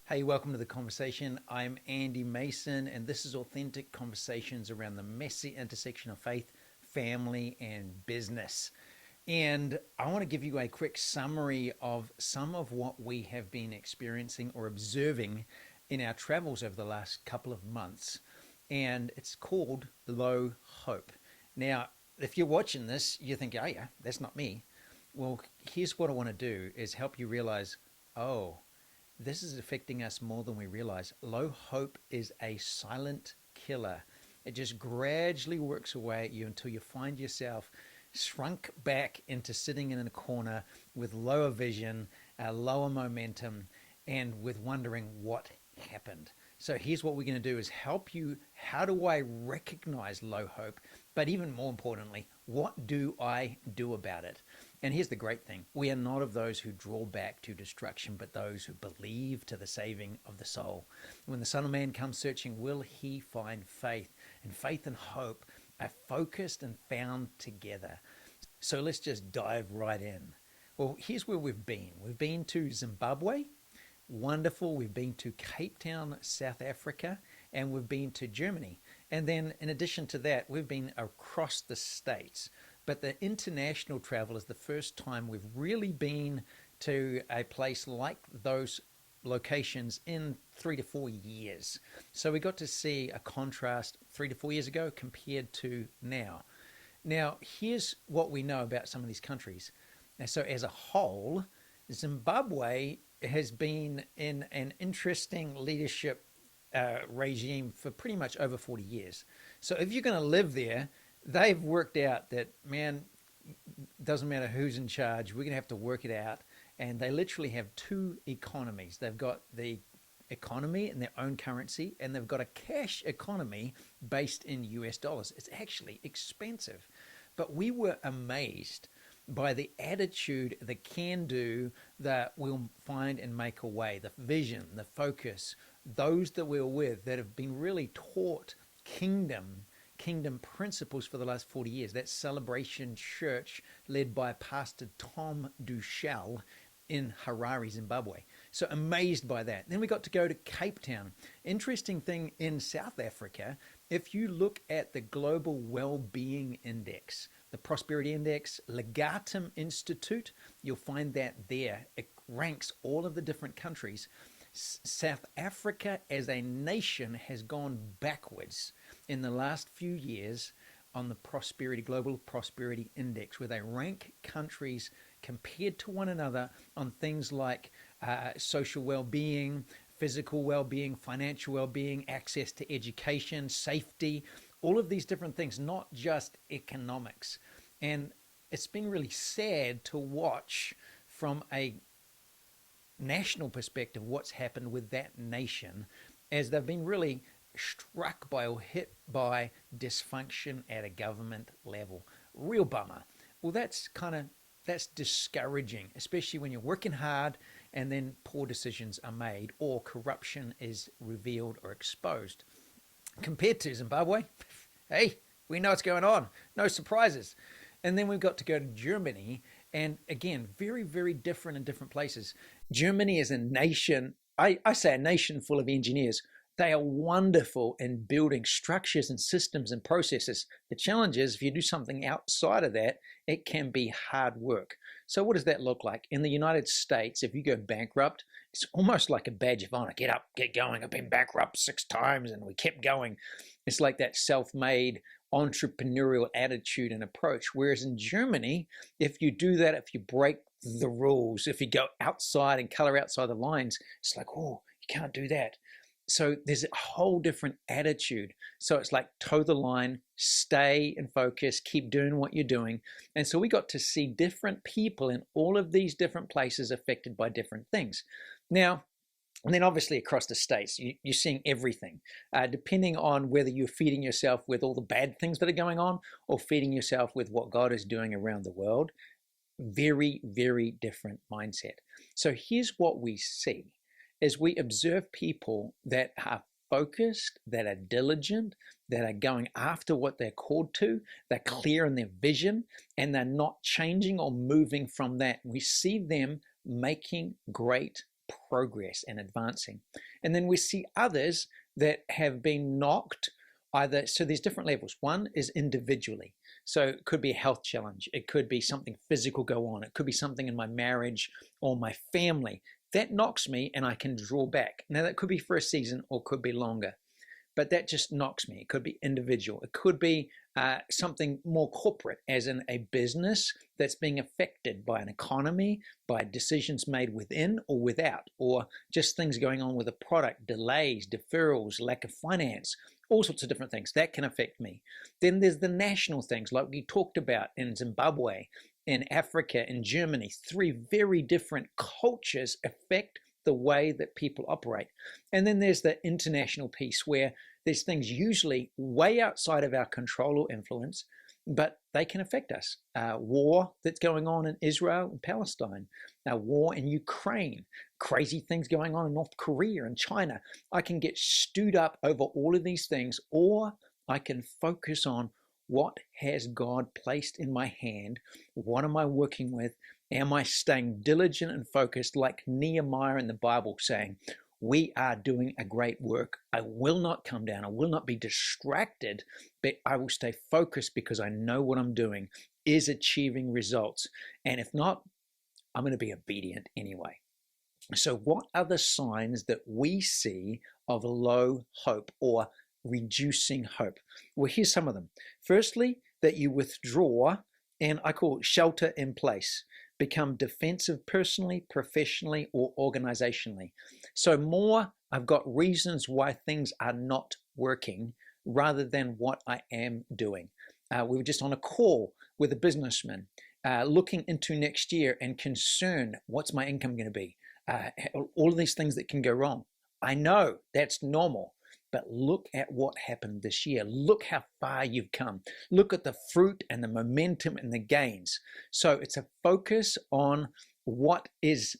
Hey, welcome to the conversation. I'm Andy Mason, and this is authentic conversations around the messy intersection of faith, family, and business. And I want to give you a quick summary of some of what we have been experiencing or observing in our travels over the last couple of months. And it's called Low Hope. Now, if you're watching this, you think, oh, yeah, that's not me. Well, here's what I want to do is help you realize, oh, this is affecting us more than we realize. Low hope is a silent killer. It just gradually works away at you until you find yourself shrunk back into sitting in a corner with lower vision, lower momentum, and with wondering what happened. So here's what we're going to do is help you. How do I recognize low hope? But even more importantly, what do I do about it? And here's the great thing. We are not of those who draw back to destruction, but those who believe to the saving of the soul. When the Son of Man comes searching, will he find faith? And faith and hope are focused and found together. So let's just dive right in. Well, here's where we've been. We've been to Zimbabwe. Wonderful. We've been to Cape Town, South Africa, and we've been to Germany. And then in addition to that, we've been across the states. But the international travel is the first time we've really been to a place like those locations in 3 to 4 years. So we got to see a contrast 3 to 4 years ago compared to now. Now, here's what we know about some of these countries. So as a whole, Zimbabwe has been in an interesting leadership regime for pretty much over 40 years. So if you're going to live there, they've worked out that, man, doesn't matter who's in charge, we're going to have to work it out. And they literally have two economies. They've got the economy in their own currency, and they've got a cash economy based in US dollars. It's actually expensive. But we were amazed by the attitude, the can do, that we'll find and make a way, the vision, the focus, those that we're with that have been really taught kingdom principles for the last 40 years. That Celebration Church led by Pastor Tom Dushell in Harare, Zimbabwe. So amazed by that. Then we got to go to Cape Town. Interesting thing in South Africa, if you look at the Global Well-Being Index, the Prosperity Index, Legatum Institute, you'll find that there. It ranks all of the different countries. South Africa as a nation has gone backwards in the last few years on the Global Prosperity Index, where they rank countries compared to one another on things like social well-being, physical well-being, financial well-being, access to education, safety, all of these different things, not just economics. And it's been really sad to watch from a national perspective what's happened with that nation as they've been really struck by or hit by dysfunction at a government level. Real bummer. Well, that's discouraging, especially when you're working hard and then poor decisions are made or corruption is revealed or exposed. Compared to Zimbabwe, hey, we know what's going on. No surprises. And then we've got to go to Germany. And again, very, very different in different places. Germany is a nation, I say a nation full of engineers. They are wonderful in building structures and systems and processes. The challenge is if you do something outside of that, it can be hard work. So what does that look like? In the United States, if you go bankrupt, it's almost like a badge of honor. Get up, get going. I've been bankrupt 6 times and we kept going. It's like that self-made entrepreneurial attitude and approach. Whereas in Germany, if you do that, if you break the rules, if you go outside and color outside the lines, it's like, oh, you can't do that. So there's a whole different attitude. So it's like toe the line, stay and focus, keep doing what you're doing. And so we got to see different people in all of these different places affected by different things. Now, and then obviously across the states, you're seeing everything, depending on whether you're feeding yourself with all the bad things that are going on or feeding yourself with what God is doing around the world. Very, very different mindset. So here's what we see as we observe people that are focused, that are diligent, that are going after what they're called to, they're clear in their vision, and they're not changing or moving from that. We see them making great progress and advancing. And then we see others that have been knocked either, so there's different levels. One is individually. So it could be a health challenge. It could be something physical go on. It could be something in my marriage or my family. That knocks me and I can draw back. Now that could be for a season or could be longer, but that just knocks me. It could be individual. It could be something more corporate, as in a business that's being affected by an economy, by decisions made within or without, or just things going on with a product, delays, deferrals, lack of finance, all sorts of different things. That can affect me. Then there's the national things like we talked about in Zimbabwe, in Africa, in Germany. 3 very different cultures affect the way that people operate. And then there's the international piece where there's things usually way outside of our control or influence, but they can affect us. War that's going on in Israel and Palestine, war in Ukraine, crazy things going on in North Korea and China. I can get stewed up over all of these things, or I can focus on what has God placed in my hand? What am I working with? Am I staying diligent and focused like Nehemiah in the Bible saying, we are doing a great work. I will not come down. I will not be distracted, but I will stay focused because I know what I'm doing is achieving results. And if not, I'm going to be obedient anyway. So what are the signs that we see of low hope or reducing hope? Well, here's some of them. Firstly, that you withdraw, and I call it shelter in place. Become defensive personally, professionally, or organizationally. So more, I've got reasons why things are not working rather than what I am doing. We were just on a call with a businessman looking into next year and concerned, what's my income going to be? All of these things that can go wrong. I know that's normal. But look at what happened this year. Look how far you've come. Look at the fruit and the momentum and the gains. So it's a focus on what is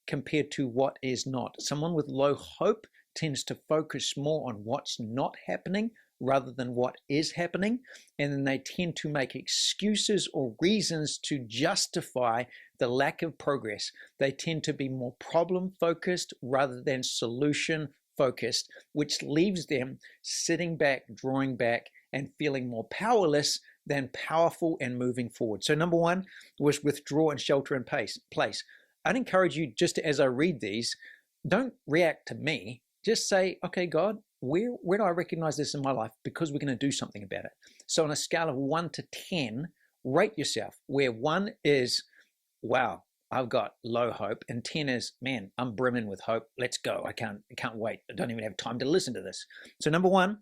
compared to what is not. Someone with low hope tends to focus more on what's not happening rather than what is happening. And then they tend to make excuses or reasons to justify the lack of progress. They tend to be more problem focused rather than solution focused, which leaves them sitting back, drawing back, and feeling more powerless than powerful and moving forward. So number 1 was withdraw and shelter in place. I'd encourage you, just as I read these, don't react to me. Just say, okay, God, where do I recognize this in my life? Because we're going to do something about it. So on a scale of 1 to 10, rate yourself, where 1 is, wow, I've got low hope, and 10 is, man, I'm brimming with hope. Let's go. I can't wait. I don't even have time to listen to this. So number 1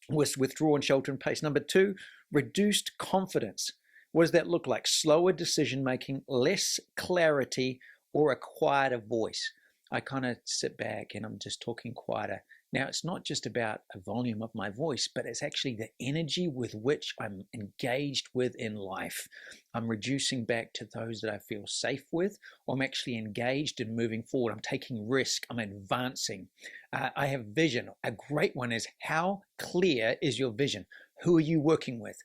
was withdraw and shelter in place. Number 2, reduced confidence. What does that look like? Slower decision making, less clarity, or a quieter voice. I kind of sit back and I'm just talking quieter. Now, it's not just about a volume of my voice, but it's actually the energy with which I'm engaged with in life. I'm reducing back to those that I feel safe with, or I'm actually engaged in moving forward. I'm taking risk. I'm advancing. I have vision. A great one is, how clear is your vision? Who are you working with?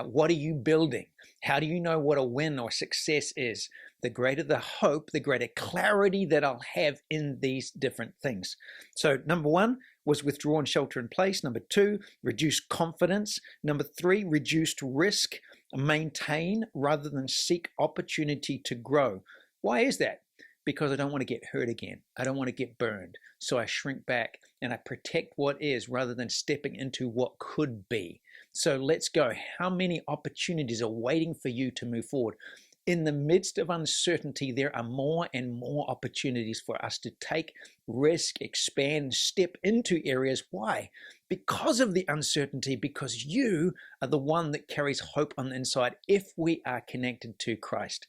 What are you building? How do you know what a win or success is? The greater the hope, the greater clarity that I'll have in these different things. So number 1 was withdraw and shelter in place. Number 2, reduce confidence. Number 3, reduced risk. Maintain rather than seek opportunity to grow. Why is that? Because I don't want to get hurt again. I don't want to get burned. So I shrink back and I protect what is rather than stepping into what could be. So let's go. How many opportunities are waiting for you to move forward? In the midst of uncertainty, there are more and more opportunities for us to take risk, expand, step into areas. Why? Because of the uncertainty, because you are the one that carries hope on the inside if we are connected to Christ.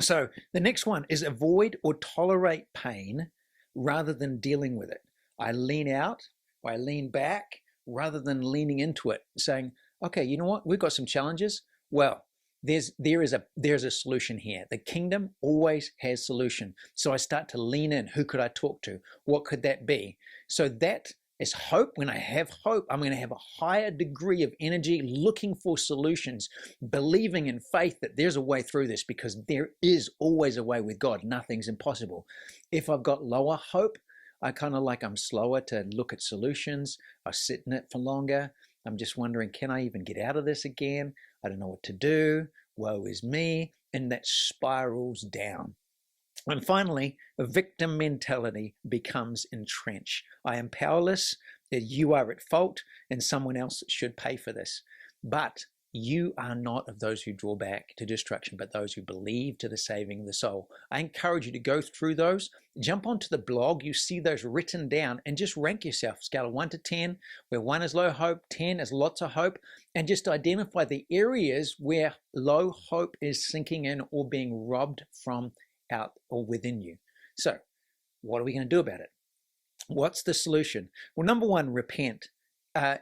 So the next one is avoid or tolerate pain rather than dealing with it. I lean out, or I lean back rather than leaning into it, saying, okay, you know what? We've got some challenges. Well, there is a solution here. The kingdom always has solution. So I start to lean in. Who could I talk to? What could that be? So that It's hope. When I have hope, I'm going to have a higher degree of energy, looking for solutions, believing in faith that there's a way through this, because there is always a way with God. Nothing's impossible. If I've got lower hope, I'm slower to look at solutions. I sit in it for longer. I'm just wondering, can I even get out of this again? I don't know what to do. Woe is me. And that spirals down. And finally, a victim mentality becomes entrenched. I am powerless, you are at fault, and someone else should pay for this. But you are not of those who draw back to destruction, but those who believe to the saving of the soul. I encourage you to go through those. Jump onto the blog. You see those written down, and just rank yourself. Scale of 1 to 10, where 1 is low hope, 10 is lots of hope, and just identify the areas where low hope is sinking in or being robbed from out or within you. So what are we going to do about it? What's the solution? Well, number 1, repent.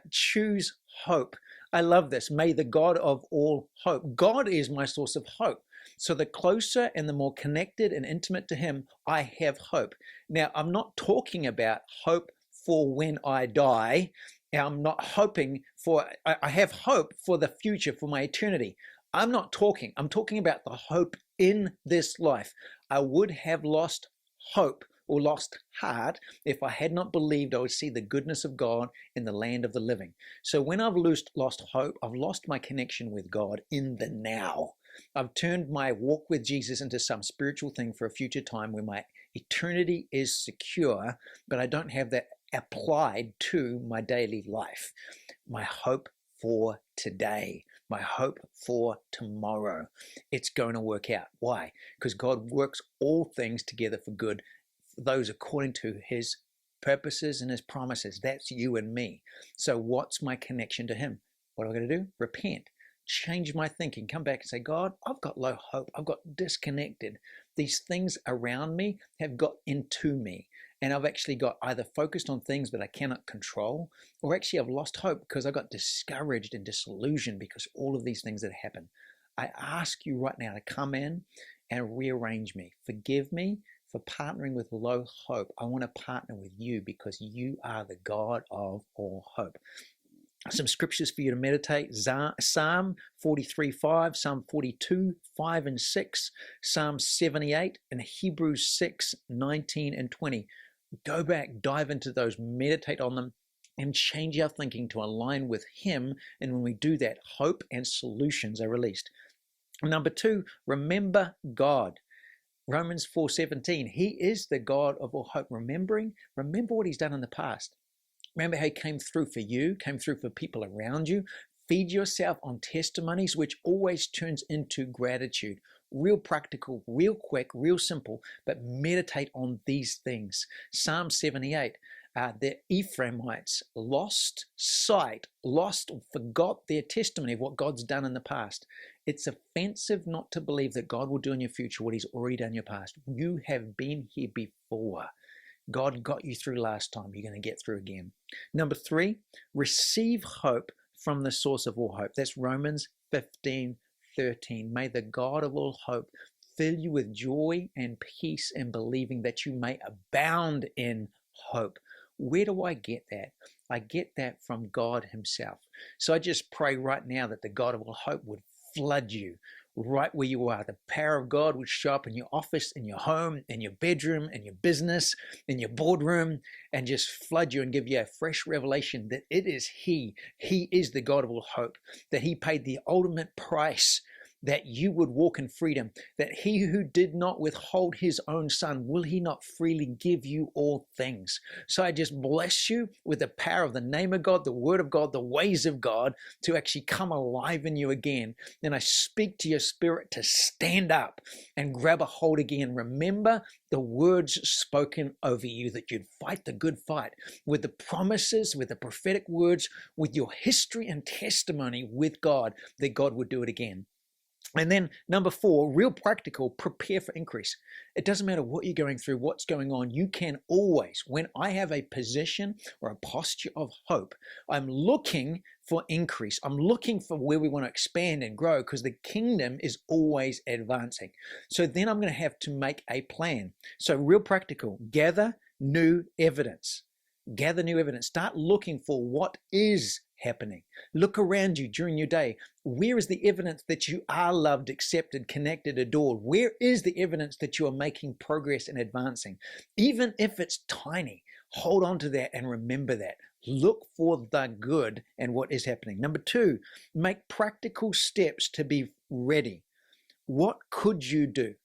Choose hope. I love this. May the God of all hope. God is my source of hope. So the closer and the more connected and intimate to him, I have hope. Now, I'm not talking about hope for when I die. I'm not hoping for, I have hope for the future, for my eternity. I'm talking about the hope in this life. I would have lost hope or lost heart if I had not believed I would see the goodness of God in the land of the living. So when I've lost hope, I've lost my connection with God in the now. I've turned my walk with Jesus into some spiritual thing for a future time where my eternity is secure, but I don't have that applied to my daily life. My hope for today, my hope for tomorrow. It's going to work out. Why? Because God works all things together for good, for those according to his purposes and his promises. That's you and me. So what's my connection to him? What am I going to do? Repent. Change my thinking. Come back and say, God, I've got low hope. I've got disconnected. These things around me have got into me. And I've actually got either focused on things that I cannot control, or actually I've lost hope because I got discouraged and disillusioned because all of these things that happen. I ask you right now to come in and rearrange me. Forgive me for partnering with low hope. I want to partner with you because you are the God of all hope. Some scriptures for you to meditate: Psalm 43:5, Psalm 42:5 and 6, Psalm 78, and Hebrews 6:19 and 20. Go back, dive into those, meditate on them, and change our thinking to align with him. And when we do that, hope and solutions are released. Number 2, remember God. Romans 4:17, he is the God of all hope. Remember what he's done in the past. Remember how he came through for you, came through for people around you. Feed yourself on testimonies, which always turns into gratitude. Real practical, real quick, real simple, but meditate on these things. Psalm 78, the Ephraimites lost sight, forgot their testimony of what God's done in the past. It's offensive not to believe that God will do in your future what he's already done in your past. You have been here before. God got you through last time. You're going to get through again. Number 3, receive hope from the source of all hope. That's Romans 15:13. May the God of all hope fill you with joy and peace in believing that you may abound in hope. Where do I get that? I get that from God himself. So I just pray right now that the God of all hope would flood you right where you are. The power of God would show up in your office, in your home, in your bedroom, in your business, in your boardroom, and just flood you and give you a fresh revelation that it is he is the God of all hope, that he paid the ultimate price that you would walk in freedom, that he who did not withhold his own son, will he not freely give you all things? So I just bless you with the power of the name of God, the word of God, the ways of God to actually come alive in you again. And I speak to your spirit to stand up and grab a hold again. Remember the words spoken over you, that you'd fight the good fight with the promises, with the prophetic words, with your history and testimony with God, that God would do it again. And then number 4, real practical, prepare for increase. It doesn't matter what you're going through, what's going on. You can always, when I have a position or a posture of hope, I'm looking for increase. I'm looking for where we want to expand and grow, because the kingdom is always advancing. So then I'm going to have to make a plan. So real practical, gather new evidence. Gather new evidence. Start looking for what is happening. Look around you during your day. Where is the evidence that you are loved, accepted, connected, adored? Where is the evidence that you are making progress and advancing? Even if it's tiny, hold on to that and remember that. Look for the good and what is happening. Number two, make practical steps to be ready. What could you do?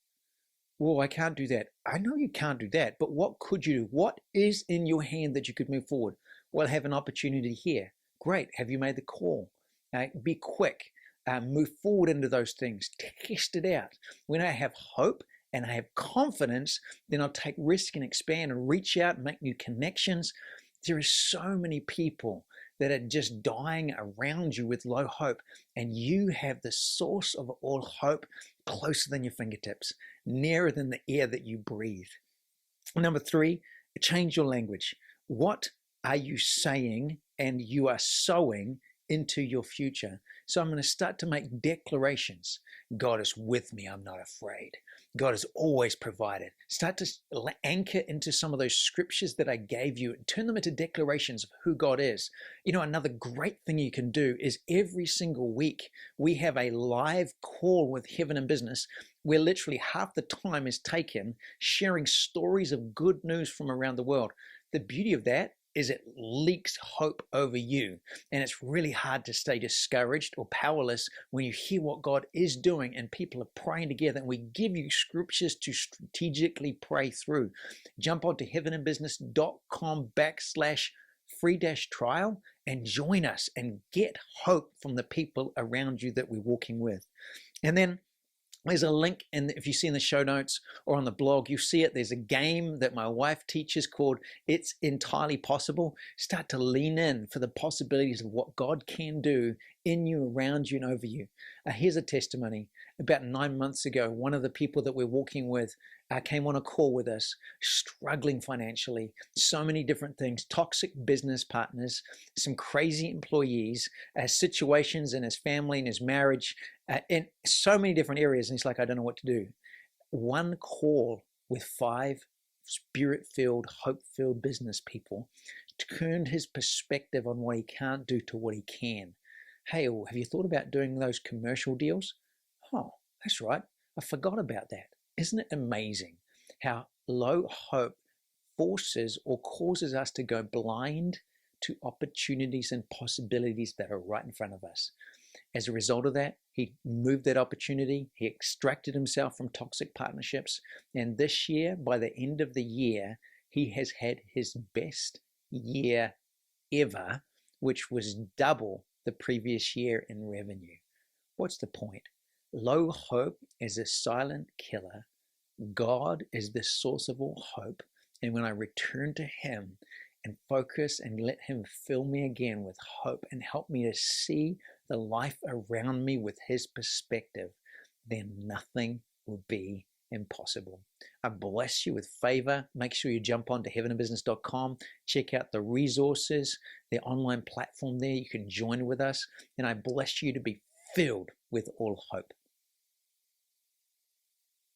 Well, I can't do that. I know you can't do that, but what could you do? What is in your hand that you could move forward? Well, have an opportunity here. Great. Have you made the call? Be quick. Move forward into those things. Test it out. When I have hope and I have confidence, then I'll take risk and expand and reach out and make new connections. There are so many people that are just dying around you with low hope, and you have the source of all hope closer than your fingertips, nearer than the air that you breathe. Number three, change your language. What are you saying and you are sowing into your future? So I'm going to start to make declarations. God is with me. I'm not afraid. God has always provided. Start to anchor into some of those scriptures that I gave you and turn them into declarations of who God is. You know, another great thing you can do is every single week we have a live call with Heaven and Business where literally half the time is taken sharing stories of good news from around the world. The beauty of that is it leaks hope over you. And it's really hard to stay discouraged or powerless when you hear what God is doing and people are praying together, and we give you scriptures to strategically pray through. Jump onto heavenandbusiness.com/free-trial and join us and get hope from the people around you that we're walking with. And then there's a link, and if you see in the show notes or on the blog, you see it. There's a game that my wife teaches called It's Entirely Possible. Start to lean in for the possibilities of what God can do in you, around you, and over you. Here's a testimony. About 9 months ago, one of the people that we're walking with came on a call with us, struggling financially, so many different things, toxic business partners, some crazy employees, situations in his family and his marriage, in so many different areas. And he's like, I don't know what to do. One call with 5 spirit-filled, hope-filled business people turned his perspective on what he can't do to what he can. Hey, well, have you thought about doing those commercial deals? Oh, that's right. I forgot about that. Isn't it amazing how low hope forces or causes us to go blind to opportunities and possibilities that are right in front of us? As a result of that, he moved that opportunity. He extracted himself from toxic partnerships. And this year, by the end of the year, he has had his best year ever, which was double the previous year in revenue. What's the point? Low hope is a silent killer. God is the source of all hope. And when I return to him and focus and let him fill me again with hope and help me to see the life around me with his perspective, then nothing will be impossible. I bless you with favor. Make sure you jump on to heavenandbusiness.com. Check out the resources, the online platform there. You can join with us. And I bless you to be filled with all hope.